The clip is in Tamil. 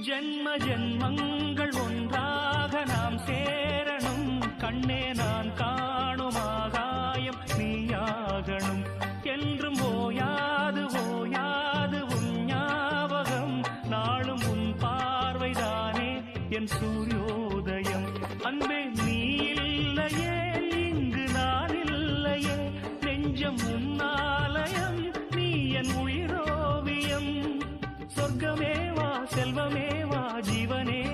ஜென்ம ஜென்மங்கள் ஒன்றாக நாம் சேரணும். கண்ணே நான் காணும் ஆகாயம் நீயாகணும். என்றும் ஓயாது ஓயாது உன் ஞாபகம். நாளும் உன் பார்வைதானே என் சூரியோதயம். அன்பே நீ இல்லையே இங்கு நான் இல்லையே. நெஞ்சம் உன்னாலயம் நீ என் உயிரோவியம். சொர்க்கமேவா செல்வமேவா ஜீவனே